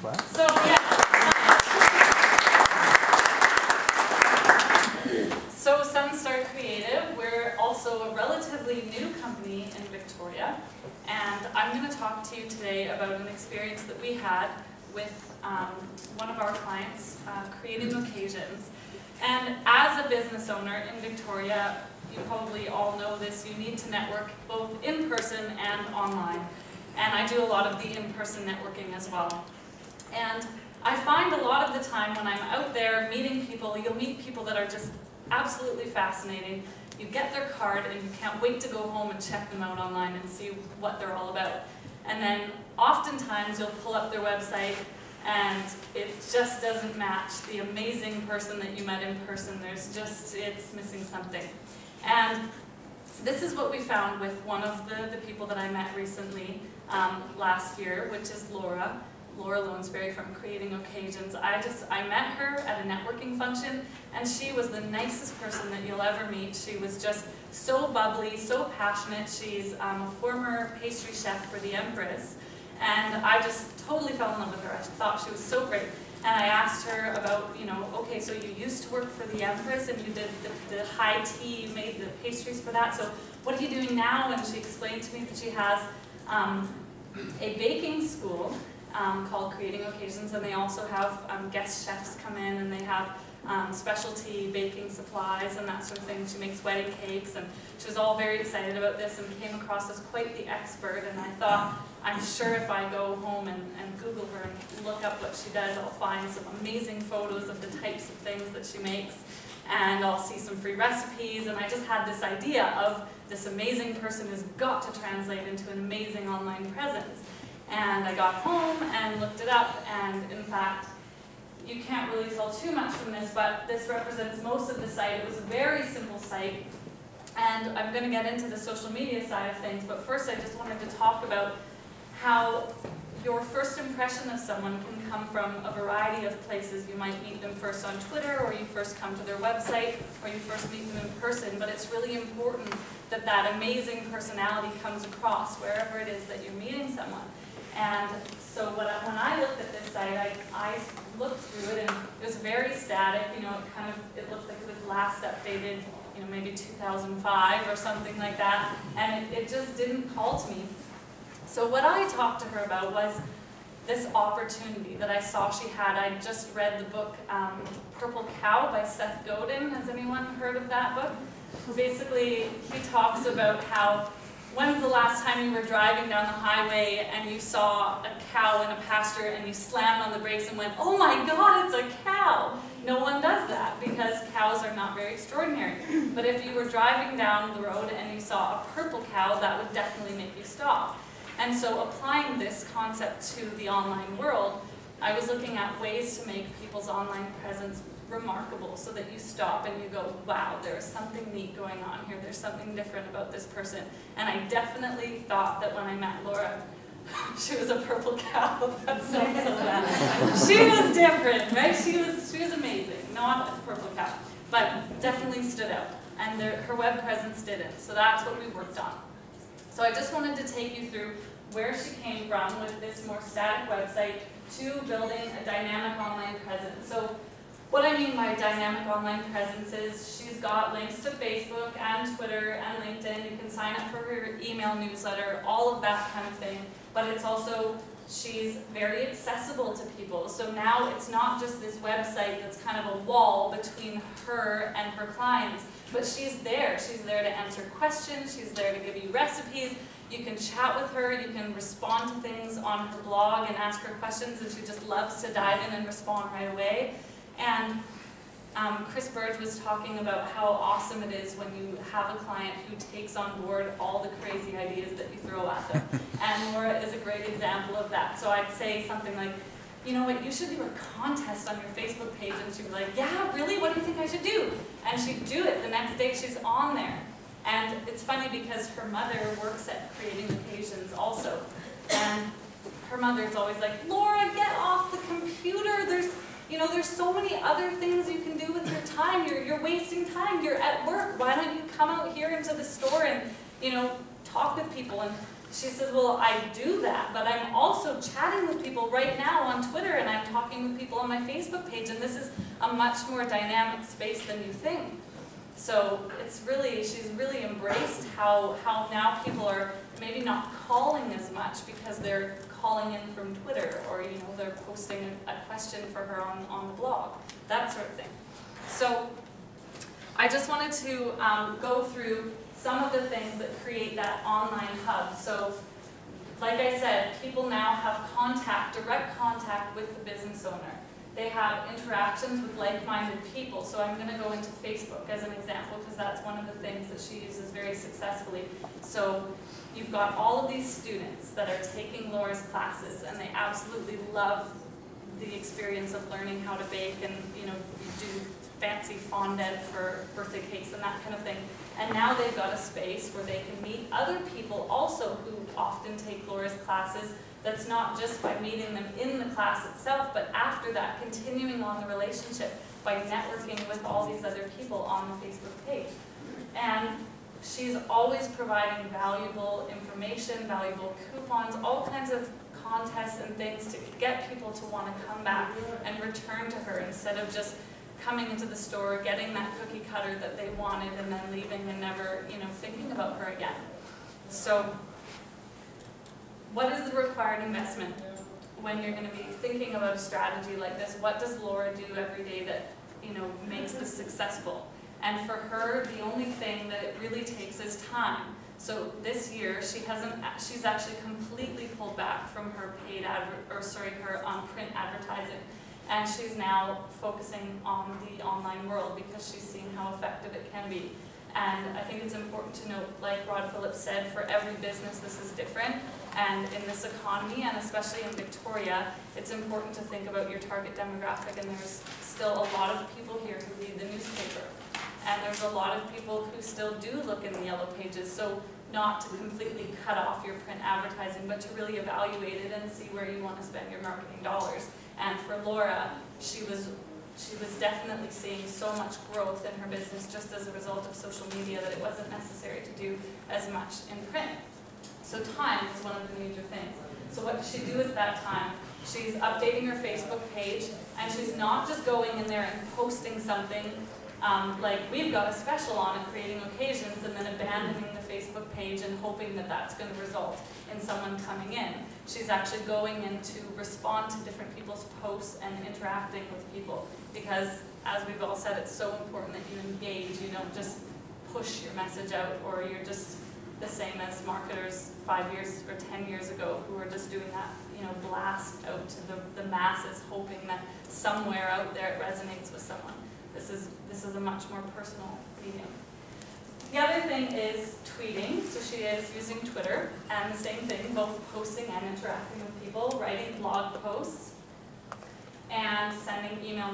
clap? So, yeah. So Sunstar Creative, we're also a relatively new company in Victoria, and I'm going to talk to you today about an experience that we had with one of our clients creating occasions. And as a business owner in Victoria, you probably all know this, you need to network both in person and online. And I do a lot of the in-person networking as well. And I find a lot of the time when I'm out there meeting people, you'll meet people that are just absolutely fascinating. You get their card and you can't wait to go home and check them out online and see what they're all about. And then oftentimes you'll pull up their website and it just doesn't match the amazing person that you met in person. It's missing something. And this is what we found with one of the people that I met recently last year, which is Laura Lonesberry from Creating Occasions. I met her at a networking function, and she was the nicest person that you'll ever meet. She was just so bubbly, so passionate. She's a former pastry chef for the Empress, and I just totally fell in love with her. I thought she was so great. And I asked her about, okay, so you used to work for the Empress and you did the high tea, you made the pastries for that, so what are you doing now? And she explained to me that she has a baking school called Creating Occasions, and they also have guest chefs come in, and they have specialty baking supplies and that sort of thing. She makes wedding cakes, and she was all very excited about this and came across as quite the expert. And I thought, I'm sure if I go home and Google her and look up what she does, I'll find some amazing photos of the types of things that she makes, and I'll see some free recipes. And I just had this idea of this amazing person has got to translate into an amazing online presence. And I got home and looked it up, and in fact, you can't really tell too much from this, but this represents most of the site. It was a very simple site, and I'm going to get into the social media side of things, but first I just wanted to talk about how your first impression of someone can come from a variety of places. You might meet them first on Twitter, or you first come to their website, or you first meet them in person, but it's really important that that amazing personality comes across wherever it is that you're meeting someone. And so when I looked at this site, I looked through it, and it was very static. It looked like it was last updated, maybe 2005 or something like that, and it just didn't call to me. So what I talked to her about was this opportunity that I saw she had. I just read the book Purple Cow by Seth Godin. Has anyone heard of that book? Basically, he talks about how when's the last time you were driving down the highway and you saw a cow in a pasture and you slammed on the brakes and went, oh my God, it's a cow. No one does that because cows are not very extraordinary. But if you were driving down the road and you saw a purple cow, that would definitely make you stop. And so applying this concept to the online world, I was looking at ways to make people's online presence remarkable so that you stop and you go, wow, there's something neat going on here. There's something different about this person. And I definitely thought that when I met Laura, she was a purple cow. That sounds so bad. She was different, right? She was amazing. Not a purple cow, but definitely stood out. And her web presence didn't. So that's what we worked on. So I just wanted to take you through where she came from with this more static website to building a dynamic online presence. So what I mean by dynamic online presence is she's got links to Facebook and Twitter and LinkedIn. You can sign up for her email newsletter, all of that kind of thing. But it's also, she's very accessible to people. So now it's not just this website that's kind of a wall between her and her clients, but she's there. She's there to answer questions. She's there to give you recipes. You can chat with her. You can respond to things on her blog and ask her questions, and she just loves to dive in and respond right away. And Chris Burge was talking about how awesome it is when you have a client who takes on board all the crazy ideas that you throw at them. And Laura is a great example of that. So I'd say something like, you know what, you should do a contest on your Facebook page. And she'd be like, yeah, really? What do you think I should do? And she'd do it. The next day she's on there. And it's funny because her mother works at Creating Occasions also. And her mother's always like, Laura, get off the computer. There's so many other things you can do with your time. You're wasting time. You're at work. Why don't you come out here into the store and, talk with people? And she says, well, I do that, but I'm also chatting with people right now on Twitter, and I'm talking with people on my Facebook page, and this is a much more dynamic space than you think. So it's really, she's really embraced how now people are maybe not calling as much because they're calling in from Twitter, or they're posting a question for her on the blog, that sort of thing. So I just wanted to go through some of the things that create that online hub. So like I said, people now have direct contact with the business owner. They have interactions with like-minded people. So I'm going to go into Facebook as an example, because that's one of the things that she uses very successfully. So you've got all of these students that are taking Laura's classes, and they absolutely love the experience of learning how to bake and do fancy fondant for birthday cakes and that kind of thing. And now they've got a space where they can meet other people also who often take Laura's classes. That's not just by meeting them in the class itself, but after that, continuing on the relationship by networking with all these other people on the Facebook page. And she's always providing valuable information, valuable coupons, all kinds of contests and things to get people to want to come back and return to her, instead of just coming into the store, getting that cookie cutter that they wanted, and then leaving and never, thinking about her again. So what is the required investment when you're going to be thinking about a strategy like this? What does Laura do every day that, makes this successful? And for her, the only thing that it really takes is time. So this year, she's actually completely pulled back from her her print advertising. And she's now focusing on the online world because she's seen how effective it can be. And I think it's important to note, like Rod Phillips said, for every business this is different. And in this economy, and especially in Victoria, it's important to think about your target demographic. And there's still a lot of people here who read the newspaper. And there's a lot of people who still do look in the yellow pages. So not to completely cut off your print advertising, but to really evaluate it and see where you want to spend your marketing dollars. And for Laura, she was definitely seeing so much growth in her business just as a result of social media that it wasn't necessary to do as much in print. So time is one of the major things. So what does she do at that time? She's updating her Facebook page, and she's not just going in there and posting something like we've got a special on it, creating occasions, and then abandoning the Facebook page and hoping that that's going to result in someone coming in. She's actually going in to respond to different people's posts and interacting with people, because as we've all said, it's so important that you engage. You don't just push your message out, or you're just the same as marketers 5 years or 10 years ago who were just doing that, blast out to the masses, hoping that somewhere out there it resonates with someone. This is a much more personal medium. The other thing is tweeting. So she is using Twitter, and the same thing, both posting and interacting with people, writing blog posts, and sending email